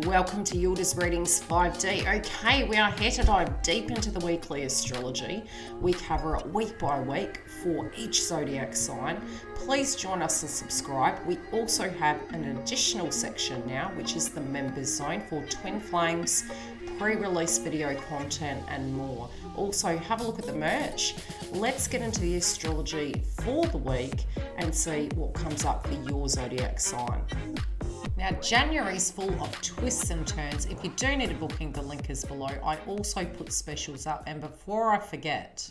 Welcome to Yildiz Readings 5D. Okay, we are here to dive deep into the weekly astrology. We cover it week by week for each zodiac sign. Please join us and subscribe. We also have an additional section now, which is the members zone for twin flames, pre-release video content and more. Also, have a look at the merch. Let's get into the astrology for the week and see what comes up for your zodiac sign. Now, January is full of twists and turns. If you do need a booking, the link is below. I also put specials up, and before I forget,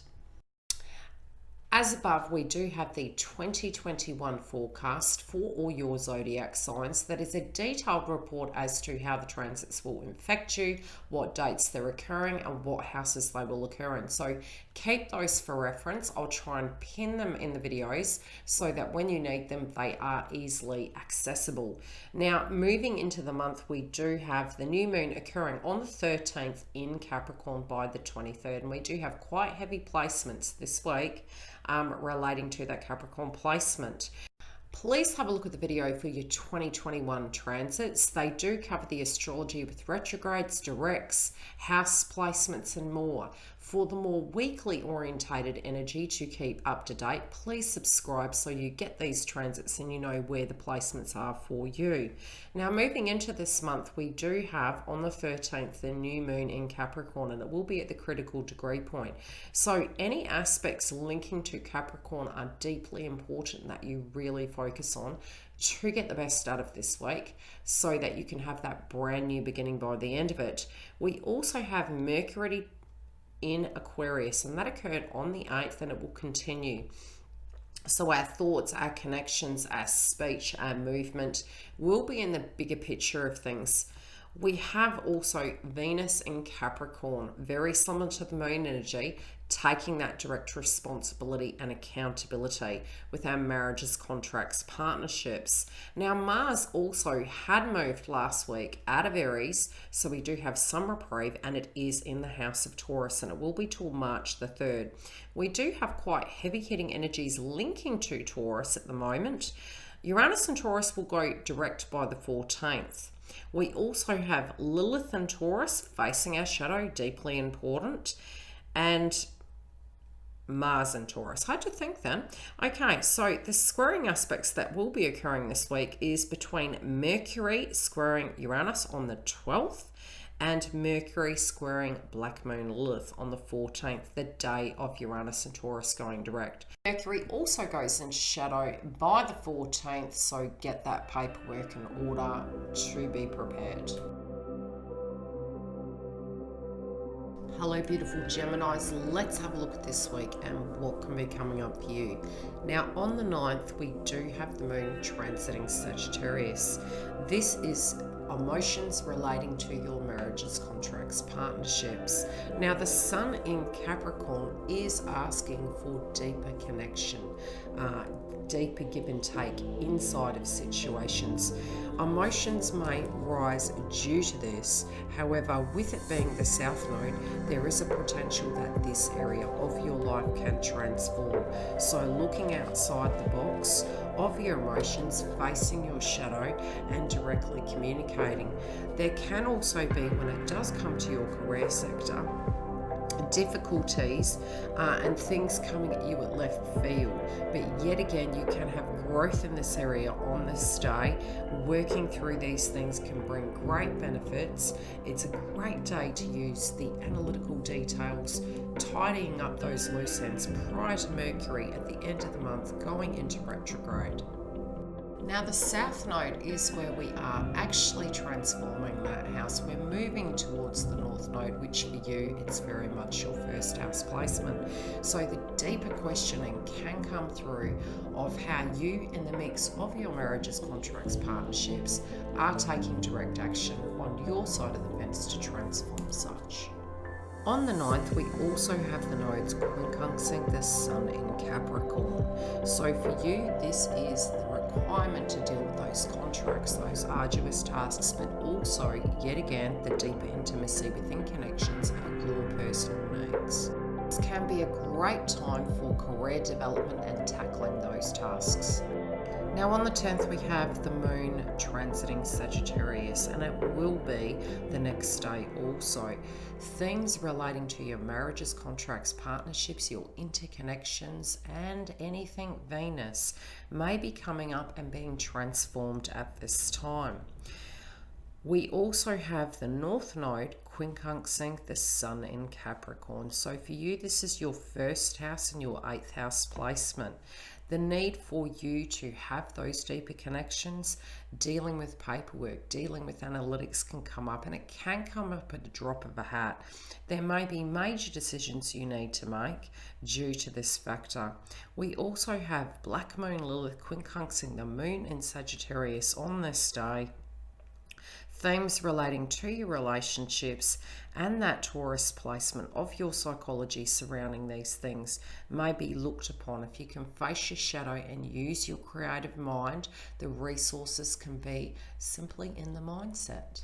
as above, we do have the 2021 forecast for all your zodiac signs. That is a detailed report as to how the transits will affect you, what dates they're occurring, and what houses they will occur in. So keep those for reference. I'll try and pin them in the videos so that when you need them, they are easily accessible. Now, moving into the month, we do have the new moon occurring on the 13th in Capricorn by the 23rd, and we do have quite heavy placements this week relating to that Capricorn placement. Please have a look at the video for your 2021 transits. They do cover the astrology with retrogrades, directs, house placements and more. For the more weekly orientated energy to keep up to date, please subscribe so you get these transits and you know where the placements are for you. Now, moving into this month, we do have on the 13th the new moon in Capricorn, and it will be at the critical degree point. So any aspects linking to Capricorn are deeply important that you really focus on to get the best out of this week so that you can have that brand new beginning by the end of it. We also have Mercury in Aquarius, and that occurred on the 8th, and it will continue. So our thoughts, our connections, our speech, our movement will be in the bigger picture of things. We have also Venus in Capricorn, very similar to the moon energy, taking that direct responsibility and accountability with our marriages, contracts, partnerships. Now, Mars also had moved last week out of Aries, so we do have some reprieve, and it is in the house of Taurus, and it will be till March the 3rd. We do have quite heavy hitting energies linking to Taurus at the moment. Uranus and Taurus will go direct by the 14th. We also have Lilith and Taurus facing our shadow, deeply important, and Mars and Taurus. Hard to think then. Okay, so the squaring aspects that will be occurring this week is between Mercury squaring Uranus on the 12th and Mercury squaring Black Moon Lilith on the 14th, the day of Uranus and Taurus going direct. Mercury also goes in shadow by the 14th, so get that paperwork in order to be prepared. Hello beautiful Geminis, let's have a look at this week and what can be coming up for you. Now, on the 9th, we do have the moon transiting Sagittarius. This is emotions relating to your marriages, contracts, partnerships. Now, the sun in Capricorn is asking for deeper connection, deeper give and take inside of situations. Emotions may rise due to this. However, with it being the South Node, there is a potential that this area of your life can transform. So looking outside the box of your emotions, facing your shadow and directly communicating. There can also be, when it does come to your career sector, difficulties and things coming at you at left field, but yet again you can have growth in this area on this day. Working through these things can bring great benefits. It's a great day to use the analytical details, tidying up those loose ends prior to Mercury at the end of the month going into retrograde. Now, the South Node is where we are actually transforming that house. We're moving towards the North Node, which for you, it's very much your first house placement. So the deeper questioning can come through of how you, in the mix of your marriages, contracts, partnerships, are taking direct action on your side of the fence to transform such. On the 9th, we also have the nodes quincunxing the sun in Capricorn. So for you, this is the requirement to deal with those contracts, those arduous tasks, but also, yet again, the deeper intimacy within connections and your personal needs. This can be a great time for career development and tackling those tasks. Now on the 10th we have the moon transiting Sagittarius, and it will be the next day also. Themes relating to your marriages, contracts, partnerships, your interconnections, and anything Venus may be coming up and being transformed at this time. We also have the North Node quincunxing the Sun in Capricorn. So for you, this is your first house and your 8th house placement. The need for you to have those deeper connections, dealing with paperwork, dealing with analytics can come up, and it can come up at the drop of a hat. There may be major decisions you need to make due to this factor. We also have Black Moon Lilith quincunxing the Moon in Sagittarius on this day. Themes relating to your relationships and that Taurus placement of your psychology surrounding these things may be looked upon. If you can face your shadow and use your creative mind, the resources can be simply in the mindset.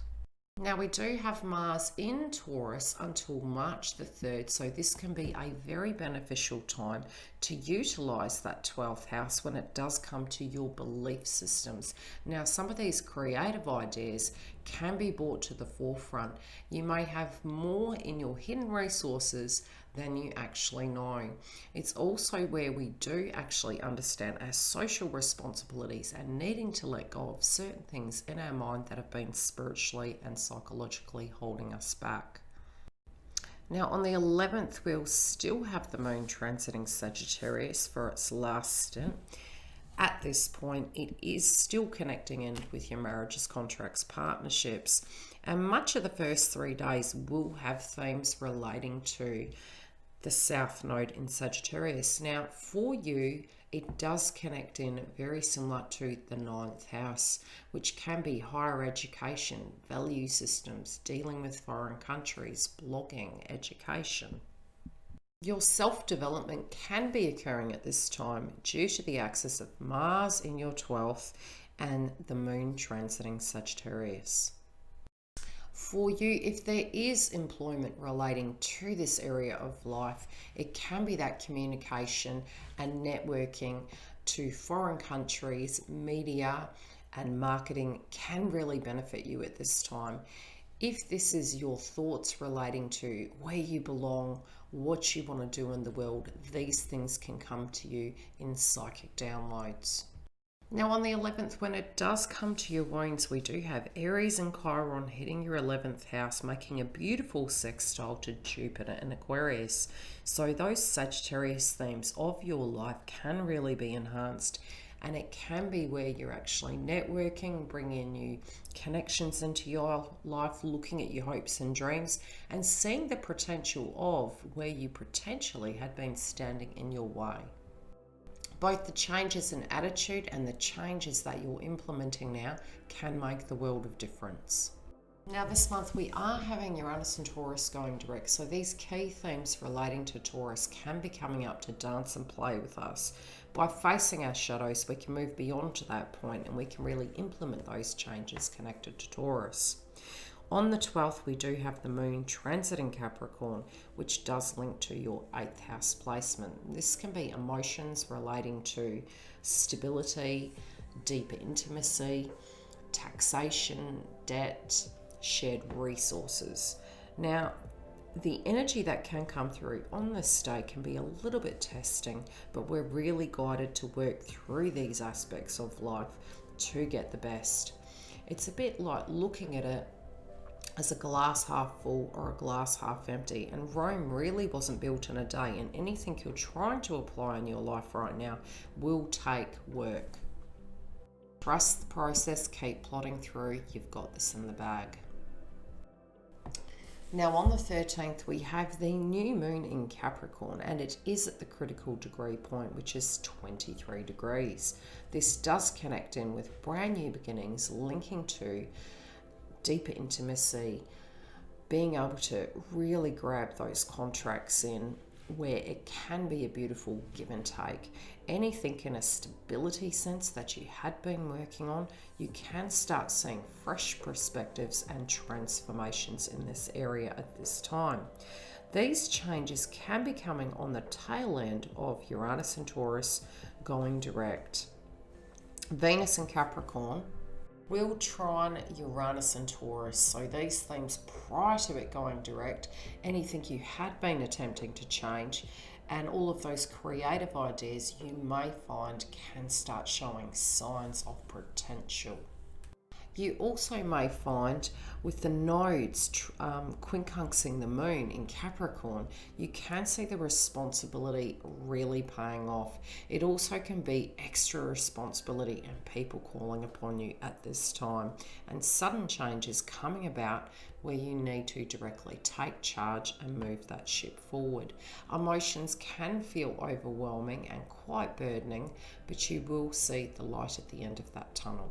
Now we do have Mars in Taurus until March the 3rd, so this can be a very beneficial time to utilize that 12th house when it does come to your belief systems. Now some of these creative ideas can be brought to the forefront. You may have more in your hidden resources than you actually know. It's also where we do actually understand our social responsibilities and needing to let go of certain things in our mind that have been spiritually and psychologically holding us back. Now on the 11th, we'll still have the moon transiting Sagittarius for its last stint. At this point, it is still connecting in with your marriages, contracts, partnerships, and much of the first 3 days will have themes relating to the South Node in Sagittarius. Now, for you, it does connect in very similar to the 9th house, which can be higher education, value systems, dealing with foreign countries, blogging, education. Your self-development can be occurring at this time due to the axis of Mars in your 12th and the moon transiting Sagittarius. For you, if there is employment relating to this area of life, it can be that communication and networking to foreign countries, media and marketing can really benefit you at this time. If this is your thoughts relating to where you belong, what you want to do in the world, these things can come to you in psychic downloads. Now on the 11th, when it does come to your wounds, we do have Aries and Chiron hitting your 11th house, making a beautiful sextile to Jupiter and Aquarius. So those Sagittarius themes of your life can really be enhanced, and it can be where you're actually networking, bringing new connections into your life, looking at your hopes and dreams, and seeing the potential of where you potentially had been standing in your way. Both the changes in attitude and the changes that you're implementing now can make the world of difference. Now this month we are having Uranus and Taurus going direct, so these key themes relating to Taurus can be coming up to dance and play with us. By facing our shadows, we can move beyond to that point and we can really implement those changes connected to Taurus. On the 12th, we do have the moon transiting Capricorn, which does link to your 8th house placement. This can be emotions relating to stability, deeper intimacy, taxation, debt, shared resources. Now, the energy that can come through on this day can be a little bit testing, but we're really guided to work through these aspects of life to get the best. It's a bit like looking at it as a glass half full or a glass half empty, and Rome really wasn't built in a day, and anything you're trying to apply in your life right now will take work. Trust the process, keep plodding through, you've got this in the bag. Now on the 13th, we have the new moon in Capricorn, and it is at the critical degree point, which is 23 degrees. This does connect in with brand new beginnings, linking to deeper intimacy, being able to really grab those contracts in where it can be a beautiful give and take. Anything in a stability sense that you had been working on, you can start seeing fresh perspectives and transformations in this area at this time. These changes can be coming on the tail end of Uranus and Taurus going direct. Venus in Capricorn will trine Uranus and Taurus. So these themes prior to it going direct, anything you had been attempting to change, and all of those creative ideas you may find can start showing signs of potential. You also may find with the nodes quincunxing the moon in Capricorn, you can see the responsibility really paying off. It also can be extra responsibility and people calling upon you at this time, and sudden changes coming about where you need to directly take charge and move that ship forward. Emotions can feel overwhelming and quite burdening, but you will see the light at the end of that tunnel.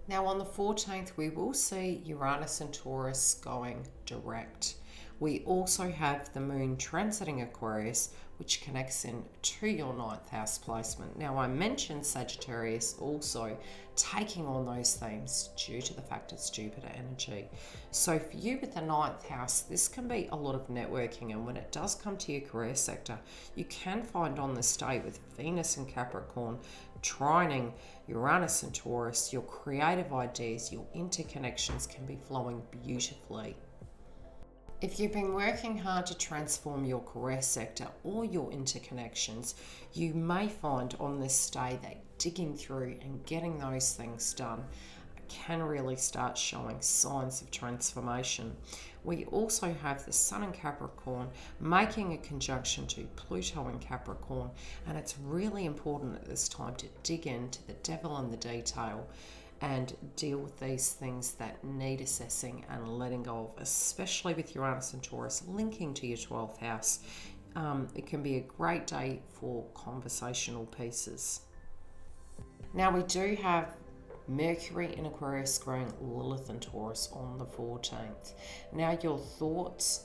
Now on the 14th, we will see Uranus and Taurus going direct. We also have the moon transiting Aquarius, which connects in to your 9th house placement. Now I mentioned Sagittarius also taking on those themes due to the fact it's Jupiter energy. So for you with the 9th house, this can be a lot of networking, and when it does come to your career sector, you can find on this day with Venus and Capricorn trining Uranus and Taurus, your creative ideas, your interconnections can be flowing beautifully. If you've been working hard to transform your career sector or your interconnections, you may find on this day that digging through and getting those things done can really start showing signs of transformation. We also have the Sun in Capricorn making a conjunction to Pluto in Capricorn, and it's really important at this time to dig into the devil in the detail and deal with these things that need assessing and letting go of, especially with Uranus and Taurus linking to your 12th house. It can be a great day for conversational pieces. Now we do have Mercury in Aquarius squaring Lilith and Taurus on the 14th. Now your thoughts,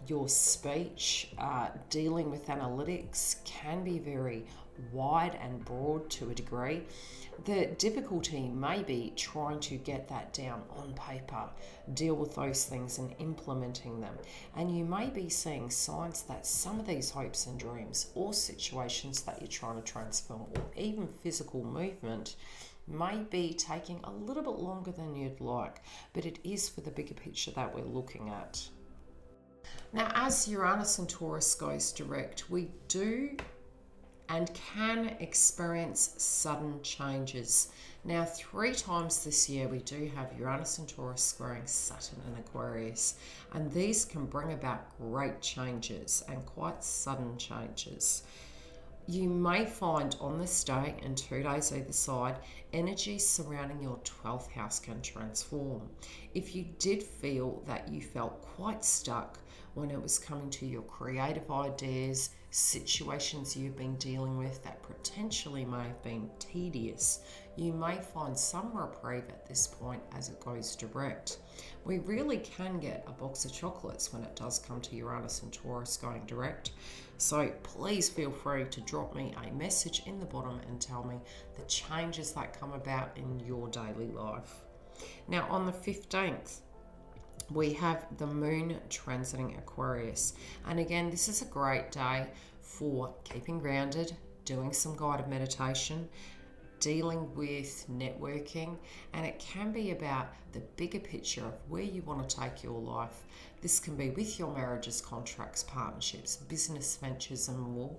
your speech, dealing with analytics can be very wide and broad to a degree. The difficulty may be trying to get that down on paper, deal with those things and implementing them. And you may be seeing signs that some of these hopes and dreams or situations that you're trying to transform, or even physical movement, may be taking a little bit longer than you'd like, but it is for the bigger picture that we're looking at. Now, as Uranus and Taurus goes direct, we do and can experience sudden changes. Now, 3 times this year, we do have Uranus and Taurus squaring Saturn and Aquarius, and these can bring about great changes and quite sudden changes. You may find on this day and 2 days either side, energy surrounding your 12th house can transform. If you did feel that you felt quite stuck when it was coming to your creative ideas, situations you've been dealing with that potentially may have been tedious, you may find some reprieve at this point as it goes direct. We really can get a box of chocolates when it does come to Uranus and Taurus going direct. So please feel free to drop me a message in the bottom and tell me the changes that come about in your daily life. Now on the 15th, we have the moon transiting Aquarius. And again, this is a great day for keeping grounded, doing some guided meditation, dealing with networking, and it can be about the bigger picture of where you want to take your life. This can be with your marriages, contracts, partnerships, business ventures and more,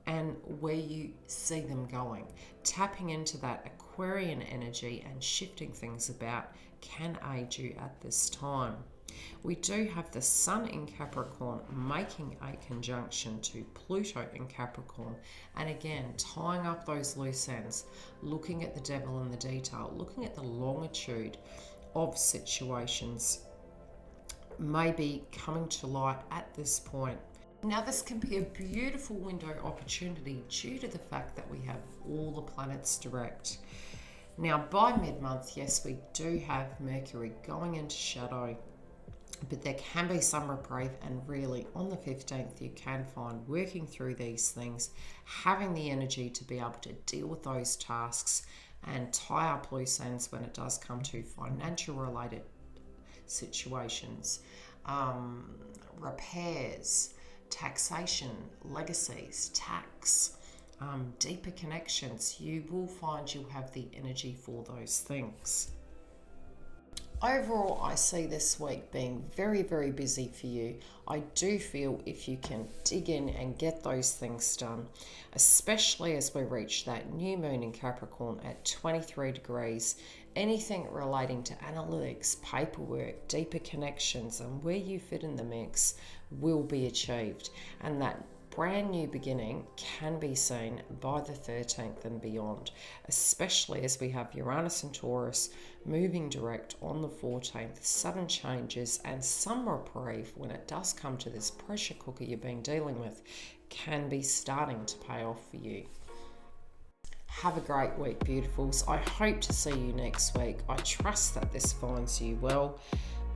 and where you see them going. Tapping into that Aquarian energy and shifting things about can aid you at this time. We do have the Sun in Capricorn making a conjunction to Pluto in Capricorn, and again tying up those loose ends, looking at the devil in the detail, looking at the longitude of situations may be coming to light at this point. Now this can be a beautiful window opportunity due to the fact that we have all the planets direct. Now by mid-month, yes, we do have Mercury going into shadow, but there can be some reprieve, and really on the 15th you can find working through these things, having the energy to be able to deal with those tasks and tie up loose ends when it does come to financial related situations, repairs, taxation, legacies, tax, deeper connections. You will find you'll have the energy for those things. Overall, I see this week being very, very busy for you. I do feel if you can dig in and get those things done, especially as we reach that new moon in Capricorn at 23 degrees, anything relating to analytics, paperwork, deeper connections, and where you fit in the mix will be achieved. And that brand new beginning can be seen by the 13th and beyond, especially as we have Uranus and Taurus moving direct on the 14th. Sudden changes and some reprieve when it does come to this pressure cooker you've been dealing with can be starting to pay off for you. Have a great week, beautifuls. I hope to see you next week. I trust that this finds you well.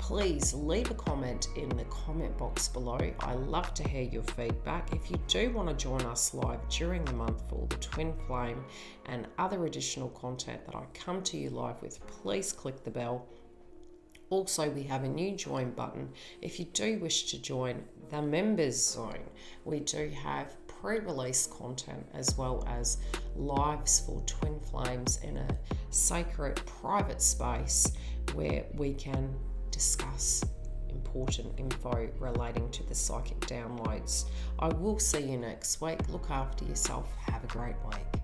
Please leave a comment in the comment box below. I love to hear your feedback. If you do want to join us live during the month for the Twin Flame and other additional content that I come to you live with, please click the bell. Also, we have a new join button. If you do wish to join the members zone, we do have pre-release content as well as lives for Twin Flames in a sacred private space where we can discuss important info relating to the psychic downloads. I will see you next week. Look after yourself. Have a great week.